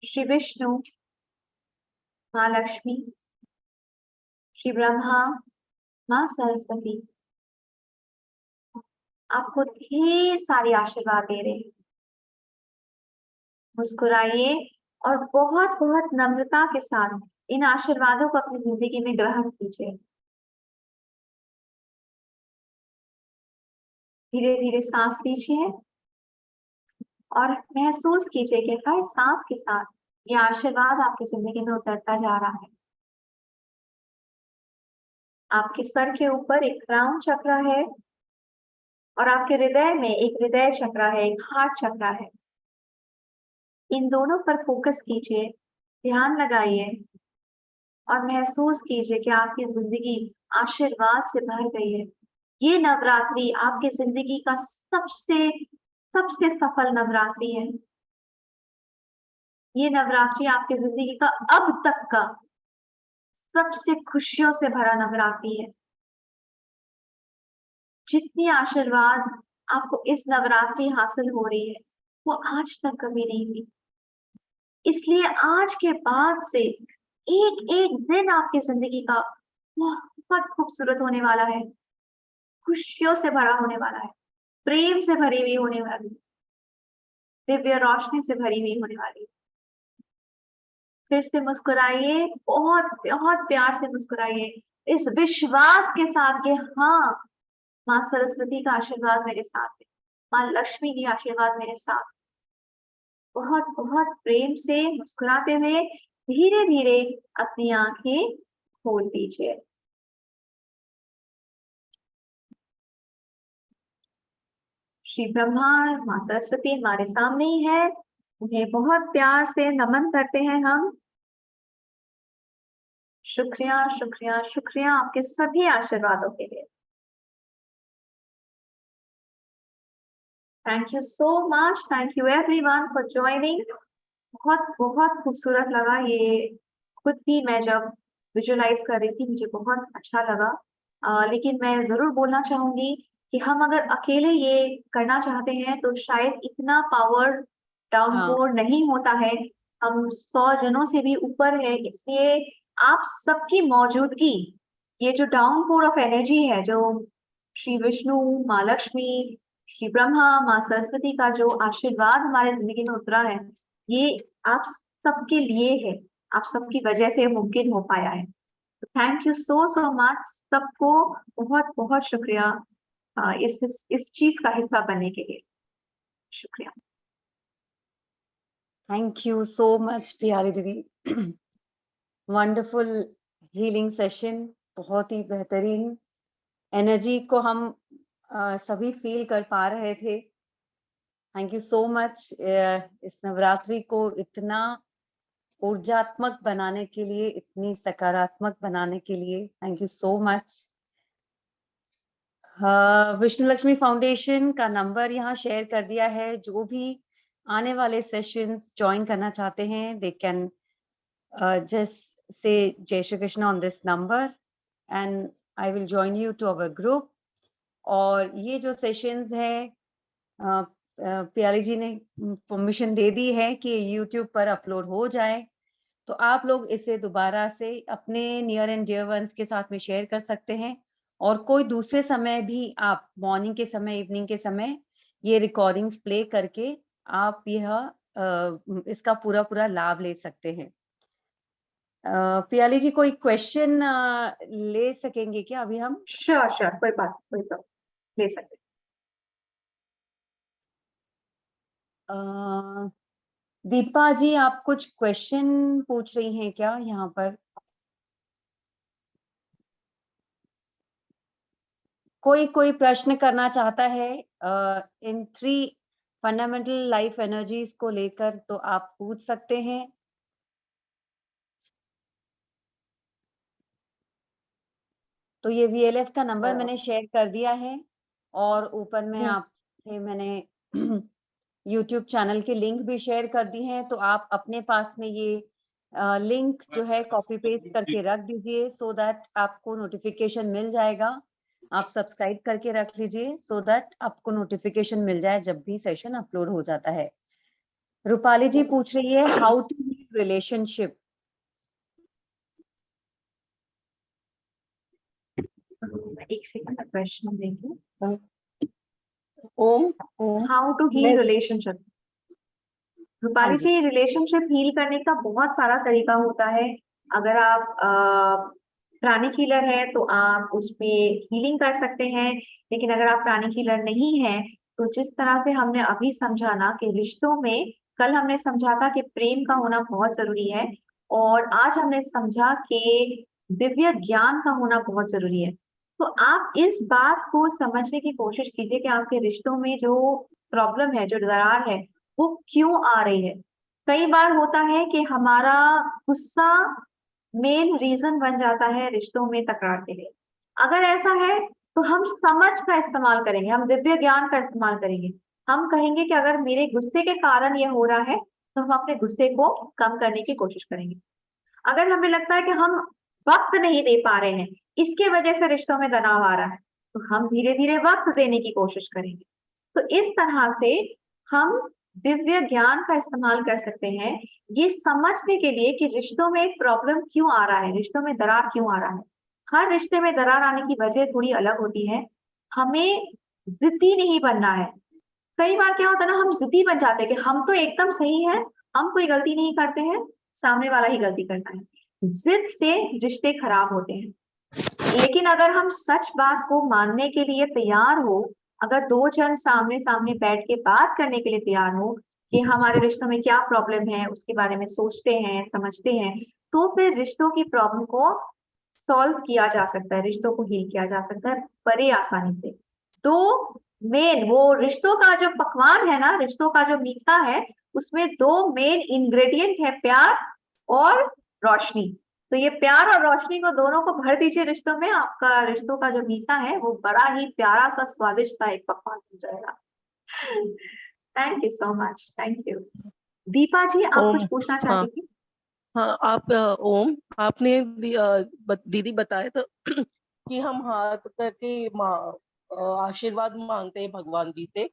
श्री विष्णु, माँ लक्ष्मी, श्री ब्रह्मा, माँ सरस्वती आपको ढेर सारी आशीर्वाद दे रहे हैं। मुस्कुराइए और बहुत बहुत नम्रता के साथ इन आशीर्वादों को अपनी जिंदगी में ग्रहण कीजिए। धीरे धीरे सांस लीजिए और महसूस कीजिए कि हर सांस के साथ ये आशीर्वाद आपकी जिंदगी में उतरता जा रहा है। आपके सर के ऊपर एक क्राउन चक्र है और आपके हृदय में एक हृदय चक्र है, एक हार्ट चक्र है। इन दोनों पर फोकस कीजिए, ध्यान लगाइए और महसूस कीजिए कि आपकी जिंदगी आशीर्वाद से भर गई है। ये नवरात्रि आपकी जिंदगी का सबसे सबसे सफल नवरात्रि है। ये नवरात्रि आपकी जिंदगी का अब तक का सबसे खुशियों से भरा नवरात्रि है। जितनी आशीर्वाद आपको इस नवरात्रि हासिल हो रही है, वो आज तक कभी नहीं हुई। इसलिए आज के बाद से एक एक दिन आपकी जिंदगी का बहुत खूबसूरत होने वाला है, खुशियों से भरा होने वाला है, प्रेम से भरी हुई होने वाली, दिव्य रोशनी से भरी हुई होने वाली। फिर से मुस्कुराइए, बहुत बहुत प्यार से मुस्कुराइए। इस विश्वास के साथ कि हाँ, माँ सरस्वती का आशीर्वाद मेरे साथ है, माँ लक्ष्मी की आशीर्वाद मेरे साथ। बहुत बहुत प्रेम से मुस्कुराते हुए धीरे धीरे अपनी आंखें खोल दीजिए। श्री ब्रह्मा, माँ सरस्वती हमारे सामने ही है, उन्हें बहुत प्यार से नमन करते हैं हम। शुक्रिया शुक्रिया शुक्रिया आपके सभी आशीर्वादों के लिए। Thank you so much, thank you everyone for joining. बहुत बहुत खूबसूरत लगा ये, खुद भी मैं जब विजुअलाइज कर रही थी मुझे बहुत अच्छा लगा। लेकिन मैं जरूर बोलना चाहूंगी कि हम अगर अकेले ये करना चाहते हैं तो शायद इतना पावर हाँ, डाउनपोर नहीं होता है। हम 100 जनों से भी ऊपर है, इसलिए आप सबकी मौजूदगी, ये जो डाउनपोर ऑफ एनर्जी है, जो श्री विष्णु, माँ लक्ष्मी, श्री ब्रह्मा, माँ सरस्वती का जो आशीर्वाद हमारे जिंदगी में उतरा है, ये आप सबके लिए है, आप सबकी वजह से मुमकिन हो पाया है। Thank you so so much सबको, बहुत बहुत शुक्रिया इस चीज का हिस्सा बनने के लिए। शुक्रिया। थैंक यू सो मच प्यारी दीदी। वंडरफुल हीलिंग सेशन, बहुत ही बेहतरीन एनर्जी को हम सभी फील कर पा रहे थे। थैंक यू सो मच इस नवरात्रि को इतना ऊर्जात्मक बनाने के लिए, इतनी सकारात्मक बनाने के लिए thank you so much. Vishnu Lakshmi foundation का नंबर यहाँ शेयर कर दिया है। जो भी आने वाले सेशंस ज्वाइन करना चाहते हैं, they can just say Jai Shri Krishna on this number and I will join you to our group. और ये जो सेशंस हैं प्यारी जी ने परमिशन दे दी है कि YouTube पर अपलोड हो जाए, तो आप लोग इसे दोबारा से अपने नियर एंड डियर वंस के साथ में शेयर कर सकते हैं और कोई दूसरे समय भी आप मॉर्निंग के समय, इवनिंग के समय ये रिकॉर्डिंग्स प्ले करके आप यह इसका पूरा लाभ ले सकते हैं। पियाली जी कोई क्वेश्चन ले सकेंगे क्या अभी हम? श्योर श्योर, कोई बात, कोई बात, ले सकते। दीपा जी आप कुछ क्वेश्चन पूछ रही हैं क्या यहाँ पर? कोई प्रश्न करना चाहता है इन 3 फंडामेंटल लाइफ एनर्जीज को लेकर तो आप पूछ सकते हैं। तो ये वीएलएफ का नंबर मैंने शेयर कर दिया है और ऊपर में आपसे मैंने यूट्यूब चैनल की लिंक भी शेयर कर दी है, तो आप अपने पास में ये लिंक जो है कॉपी पेस्ट करके रख दीजिए सो दैट आपको नोटिफिकेशन मिल जाएगा। आप सब्सक्राइब करके रख लीजिए सो दैट आपको नोटिफिकेशन मिल जाए जब भी सेशन अपलोड हो जाता है। रूपाली जी पूछ रही है हाउ टू हील रिलेशनशिप। एक सेकंड, प्रश्न देखिए। ओम हाउ टू हील रिलेशनशिप। हाँ रूपाली जी, जी, रिलेशनशिप हील करने का बहुत सारा तरीका होता है। अगर आप प्राणिक हीलर है तो आप उसमें हीलिंग कर सकते हैं, लेकिन अगर आप प्राणिक हीलर नहीं है तो जिस तरह से हमने अभी समझा ना कि रिश्तों में, कल हमने समझा था कि प्रेम का होना बहुत जरूरी है, और आज हमने समझा कि दिव्य ज्ञान का होना बहुत जरूरी है। तो आप इस बात को समझने की कोशिश कीजिए कि आपके रिश्तों में जो प्रॉब्लम है, जो दरार है, वो क्यों आ रही है। कई बार होता है कि हमारा गुस्सा मेन रीजन बन जाता है रिश्तों में तकरार के लिए। अगर ऐसा है तो हम समझ का इस्तेमाल करेंगे, हम दिव्य ज्ञान का इस्तेमाल करेंगे। हम कहेंगे कि अगर मेरे गुस्से के कारण ये हो रहा है तो हम अपने गुस्से को कम करने की कोशिश करेंगे। अगर हमें लगता है कि हम वक्त नहीं दे पा रहे हैं, इसके वजह से रिश्तों में तनाव आ रहा है, तो हम धीरे धीरे वक्त देने की कोशिश करेंगे। तो इस तरह से हम दिव्य ज्ञान का इस्तेमाल कर सकते हैं ये समझने के लिए कि रिश्तों में प्रॉब्लम क्यों आ रहा है, रिश्तों में दरार क्यों आ रहा है। हर रिश्ते में दरार आने की वजह थोड़ी अलग होती है। हमें जिद्दी नहीं बनना है। कई बार क्या होता है ना, हम जिद्दी बन जाते हैं कि हम तो एकदम सही है, हम कोई गलती नहीं करते हैं, सामने वाला ही गलती करता है। जिद से रिश्ते खराब होते हैं। लेकिन अगर हम सच बात को मानने के लिए तैयार हो, अगर दो जन सामने सामने बैठ के बात करने के लिए तैयार हो कि हमारे रिश्तों में क्या प्रॉब्लम है, उसके बारे में सोचते हैं, समझते हैं, तो फिर रिश्तों की प्रॉब्लम को सॉल्व किया जा सकता है, रिश्तों को हील किया जा सकता है बड़े आसानी से। तो मेन वो रिश्तों का जो पकवान है ना, रिश्तों का जो मीठा है, उसमें दो मेन इंग्रेडिएंट है, प्यार और रोशनी। तो ये प्यार और रोशनी को दोनों को भर दीजिए रिश्तों में, आपका रिश्तों का जो मीठा है वो बड़ा ही प्यारा सा स्वादिष्ट सा एक पकवान हो जाएगा। Thank you so much, thank you. Deepa ji, आप कुछ ओम। पूछना हाँ। चाहती थी? हाँ, आप ओम, आपने दीदी बताया तो कि हम हाथ करके आशीर्वाद मांगते हैं भगवान जी से।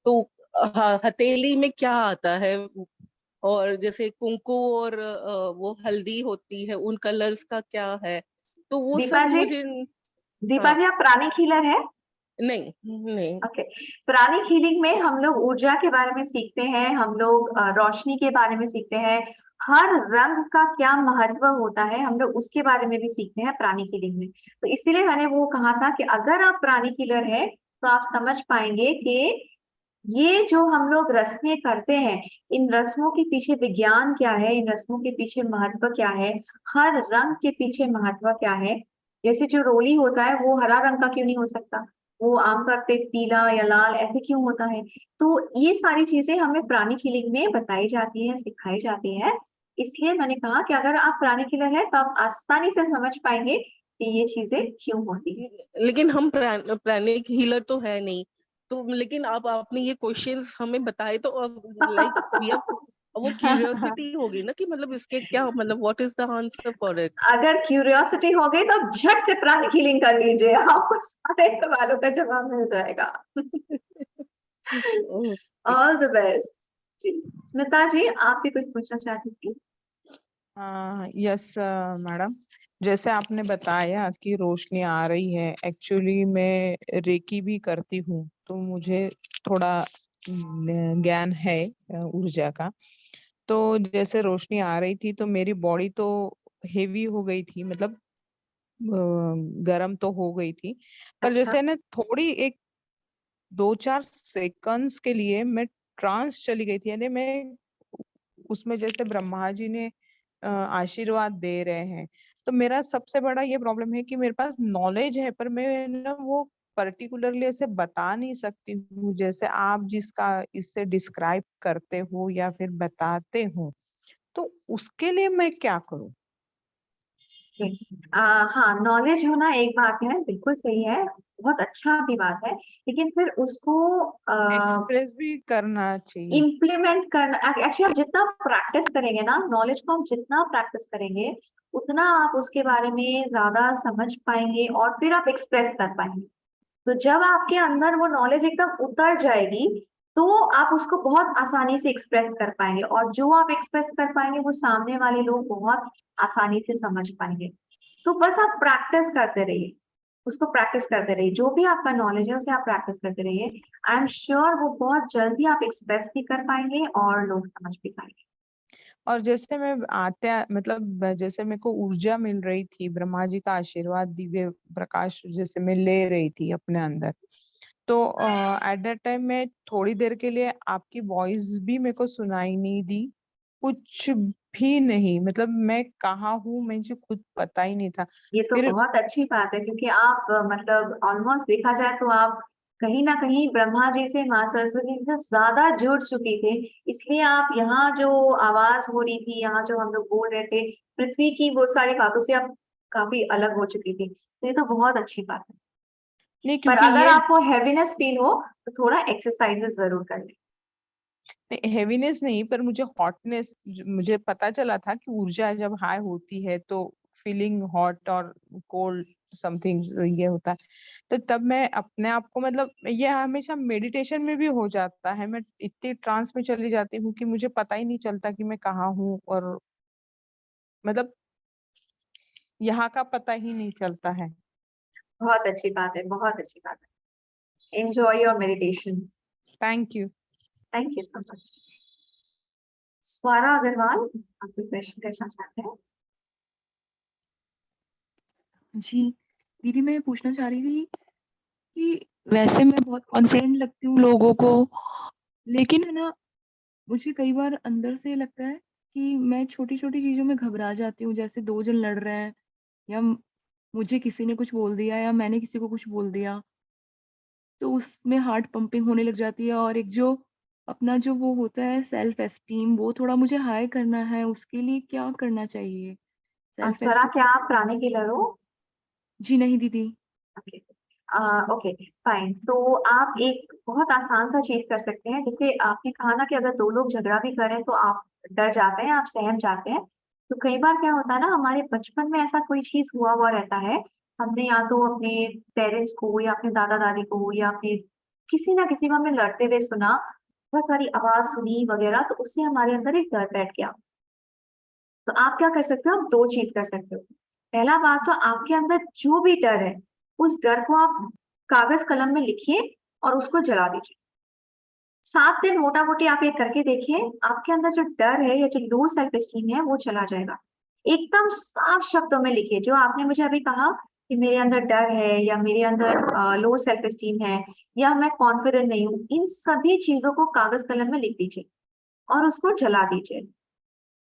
तो हथेली में क्या आता है? और जैसे कुंकू और वो हल्दी होती है, उन कलर्स का क्या है? तो वो सब दीपा जी, मुझे। दीपा हाँ। जी, आप प्राणिक हीलर है? नहीं, नहीं। ओके। प्राणिक हीलिंग में हम लोग ऊर्जा के बारे में सीखते हैं, हम लोग रोशनी के बारे में सीखते हैं, हर रंग का क्या महत्व होता है हम लोग उसके बारे में भी सीखते हैं प्राणिक हीलिंग में। तो इसीलिए मैंने वो कहा था कि अगर आप प्राणिक हीलर है तो आप समझ पाएंगे कि ये जो हम लोग रस्में करते हैं, इन रस्मों के पीछे विज्ञान क्या है, इन रस्मों के पीछे महत्व क्या है, हर रंग के पीछे महत्व क्या है। जैसे जो रोली होता है वो हरा रंग का क्यों नहीं हो सकता, वो आमतौर पे पीला या लाल ऐसे क्यों होता है। तो ये सारी चीजें हमें प्राणिक हीलिंग में बताई जाती है, सिखाई जाती है। इसलिए मैंने कहा कि अगर आप प्राणिक हीलर है तो आप आसानी से समझ पाएंगे कि ये चीजें क्यों होती है। लेकिन हम प्राणिक हीलर तो है नहीं। तो लेकिन आप आपने ये क्वेश्चंस हमें बताए तो अब लाइक वो क्यूरियोसिटी होगी ना कि मतलब इसके क्या मतलब what is the answer for it. अगर क्यूरियोसिटी हो गई तो झट से प्राणिक हीलिंग कर लीजिए, आपको सारे सवालों का जवाब मिल जाएगा। All the best. जी, स्मिता जी, आप भी कुछ पूछना चाहती थी? यस मैडम, जैसे आपने बताया कि रोशनी आ रही है, एक्चुअली मैं रेकी भी करती हूँ तो मुझे थोड़ा ज्ञान है ऊर्जा का। तो जैसे रोशनी आ रही थी तो मेरी बॉडी तो हेवी हो गई थी, मतलब गर्म तो हो गई थी। पर अच्छा। जैसे ना थोड़ी एक 2-4 सेकंड्स के लिए मैं ट्रांस चली गई थी, यानी मैं उसमें जैसे ब्रह्मा जी ने आशीर्वाद दे रहे हैं। तो मेरा सबसे बड़ा ये प्रॉब्लम है कि मेरे पास नॉलेज है पर मैं ना वो पर्टिकुलरली ऐसे बता नहीं सकती हूँ, जैसे आप जिसका इससे डिस्क्राइब करते हो या फिर बताते हो। तो उसके लिए मैं क्या करूँ? हाँ, नॉलेज होना एक बात है, बिल्कुल सही है, बहुत अच्छा भी बात है। लेकिन फिर उसको एक्सप्रेस भी करना चाहिए। इम्प्लीमेंट करना, एक्चुअली आप जितना प्रैक्टिस करेंगे ना, नॉलेज को हम जितना प्रैक्टिस करेंगे उतना आप उसके बारे में ज्यादा समझ पाएंगे और फिर आप एक्सप्रेस कर पाएंगे। तो जब आपके अंदर वो नॉलेज एकदम उतर जाएगी तो आप उसको बहुत आसानी से एक्सप्रेस कर पाएंगे, और जो आप एक्सप्रेस कर पाएंगे वो सामने वाले लोग बहुत आसानी से समझ पाएंगे। तो बस आप प्रैक्टिस करते रहिए, उसको प्रैक्टिस करते रहिए, जो भी आपका नॉलेज है उसे आप प्रैक्टिस करते रहिए। आई एम श्योर वो बहुत जल्दी आप एक्सप्रेस भी कर पाएंगे और लोग समझ भी पाएंगे। और जैसे मैं आते मतलब जैसे मेरे को ऊर्जा मिल रही थी, ब्रह्मा जी का आशीर्वाद, दिव्य प्रकाश जैसे मैं ले रही थी अपने अंदर, तो एट दैट टाइम मैं थोड़ी देर के लिए आपकी वॉइस भी मेरे को सुनाई नहीं दी, कुछ भी नहीं, मतलब मैं कहाँ हूँ मुझे खुद पता ही नहीं था। ये तो फिर बहुत अच्छी बात है, क्योंकि आप मतलब ऑलमोस्ट देखा जाए तो आप कहीं ना कहीं ब्रह्मा जी से, माँ सरस्वती जी से ज्यादा जुड़ चुके थे। इसलिए आप यहाँ जो आवाज हो रही थी, यहाँ जो हम लोग बोल रहे थे, पृथ्वी की वो सारी बातों से आप काफी अलग हो चुकी थी। तो ये तो बहुत अच्छी बात है। नहीं, पर क्योंकि अगर ये आपको हैवीनेस फील हो तो थोड़ा एक्सरसाइजेस जरूर कर लें। हेवीनेस नहीं, पर मुझे हॉटनेस, मुझे पता चला था कि ऊर्जा जब हाई होती है तो फीलिंग हॉट और कोल्ड समथिंग ये होता है। तो तब मैं अपने आप को, मतलब ये हमेशा मेडिटेशन में भी हो जाता है, मैं इतनी ट्रांस में चली जाती हूँ कि मुझे पता ही नहीं चलता कि मैं कहाँ हूँ, और मतलब यहाँ का पता ही नहीं चलता है। बहुत अच्छी बात है, बहुत अच्छी बात है। Enjoy your meditation. Thank you. Thank you so much. Swara Agarwal, आप कोई क्वेश्चन करना चाहते हैं? जी, दीदी मैं पूछना चाह रही थी कि वैसे मैं बहुत कॉन्फिडेंट लगती हूँ लोगों को, लेकिन है ना, मुझे कई बार अंदर से लगता है कि मैं छोटी-छोटी चीज़ों में घबरा जाती हूँ, जैसे 2 जन लड़ रहे हैं या मुझे किसी ने कुछ बोल दिया या मैंने किसी को कुछ बोल दिया, तो उसमें हार्ट पंपिंग होने लग जाती है और एक जो अपना जो वो होता है सेल्फ एस्टीम वो थोड़ा मुझे हाई करना है, उसके लिए क्या करना चाहिए? सेल्फ स्वरा, एस्टीम क्या आप प्राणी कीलर हो? जी नहीं दीदी। ओके। Okay, fine. तो आप एक बहुत आसान सा चीज कर सकते हैं, जैसे आपने कहा ना कि अगर दो लोग झगड़ा भी करें तो आप डर जाते हैं, आप सहम जाते हैं। तो कई बार क्या होता है ना, हमारे बचपन में ऐसा कोई चीज हुआ हुआ रहता है, हमने या तो अपने पेरेंट्स को या अपने दादा दादी को या अपने किसी ना किसी को हमने लड़ते हुए सुना, बहुत सारी आवाज सुनी वगैरह, तो उससे हमारे अंदर एक डर बैठ गया। तो आप क्या कर सकते हो, आप दो चीज कर सकते हो। पहला बात तो आपके अंदर जो भी डर है, उस डर को आप कागज कलम में लिखिए और उसको जला दीजिए। 7 दिन मोटा मोटी आप ये करके देखिए, आपके अंदर जो डर है या जो लो सेल्फ एस्टीम है वो चला जाएगा। एकदम साफ शब्दों में लिखिए, जो आपने मुझे अभी कहा कि मेरे अंदर डर है या मेरे अंदर लो सेल्फ एस्टीम है या मैं कॉन्फिडेंट नहीं हूँ, इन सभी चीजों को कागज कलम में लिख दीजिए और उसको जला दीजिए।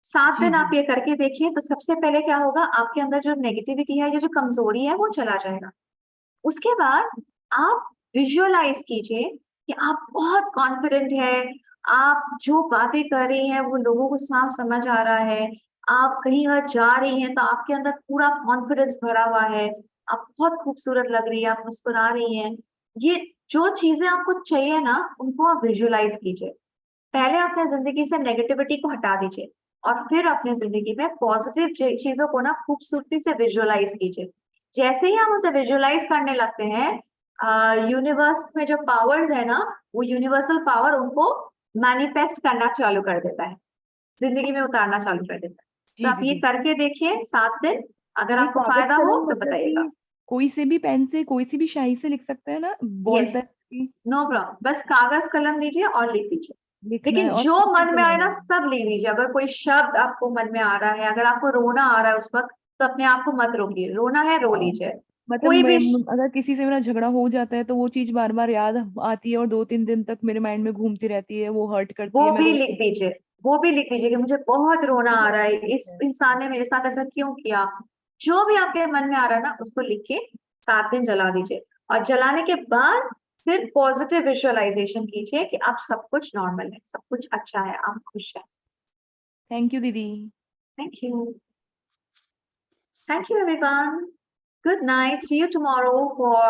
7 दिन आप जी। ये करके देखिए, तो सबसे पहले क्या होगा, आपके अंदर जो नेगेटिविटी है या जो कमजोरी है वो चला जाएगा। उसके बाद आप विजुअलाइज कीजिए कि आप बहुत कॉन्फिडेंट है, आप जो बातें कर रही हैं वो लोगों को साफ समझ आ रहा है, आप कहीं और जा रही हैं तो आपके अंदर पूरा कॉन्फिडेंस भरा हुआ है, आप बहुत खूबसूरत लग रही है, आप मुस्कुरा रही हैं। ये जो चीजें आपको चाहिए ना, उनको आप विजुअलाइज कीजिए। पहले अपने जिंदगी से नेगेटिविटी को हटा दीजिए और फिर अपने जिंदगी में पॉजिटिव चीजों को ना खूबसूरती से विजुअलाइज कीजिए। जैसे ही हम उसे विजुअलाइज करने लगते हैं, यूनिवर्स में जो पावर्स है ना, वो यूनिवर्सल पावर उनको मैनिफेस्ट करना चालू कर देता है, जिंदगी में उतारना चालू कर देता है। तो जी आप ये दीदी। करके देखिए 7 दिन, अगर ये आपको कागज फायदा हो कलम तो मतलब बताइएगा। कि कोई से भी पेन से कोई सी भी स्याही से लिख सकता है ना, बॉल यस, पेन की नो प्रॉब्लम, बस कागज कलम लीजिए और लिख दीजिए। लिखना है लेकिन और जो फिर से मन में आए जलाना ना है। सब लिख दीजिए। अगर कोई शब्द आपको मन में आ रहा है, अगर आपको रोना आ रहा है उस वक्त, तो अपने आप को मत रोकिए, रोना है रो हाँ, लीजिए। मतलब कोई भी अगर किसी से मेरा झगड़ा हो जाता है तो वो चीज बार बार याद आती है और 2-3 दिन तक मेरे माइंड में घूमती रहती है, वो हर्ट करती है, वो मैं भी रो। लिख दीजिए, वो भी लिख दीजिए कि मुझे बहुत रोना आ रहा है, ठीक इस है। इंसान ने मेरे साथ ऐसा क्यों किया। जो भी आपके मन में आ रहा है ना, उसको लिख के 7 दिन जला दीजिए। और जलाने के बाद फिर पॉजिटिव विजुअलाइजेशन कीजिए कि आप सब कुछ नॉर्मल है, सब कुछ अच्छा है, आप खुश हैं। थैंक यू दीदी। Thank you. Thank you everyone. Good night. See you tomorrow for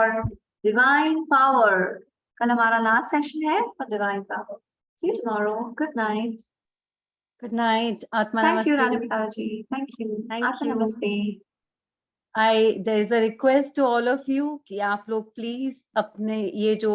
Divine Power. कल हमारा लास्ट सेशन है for Divine Power. See you tomorrow. Good night. Good night, आत्मा Thank you, नमस्ते। Ranipata ji. Thank you. Thank Atma you. Namaste. There is a request to all of you कि आप लोग please अपने ये जो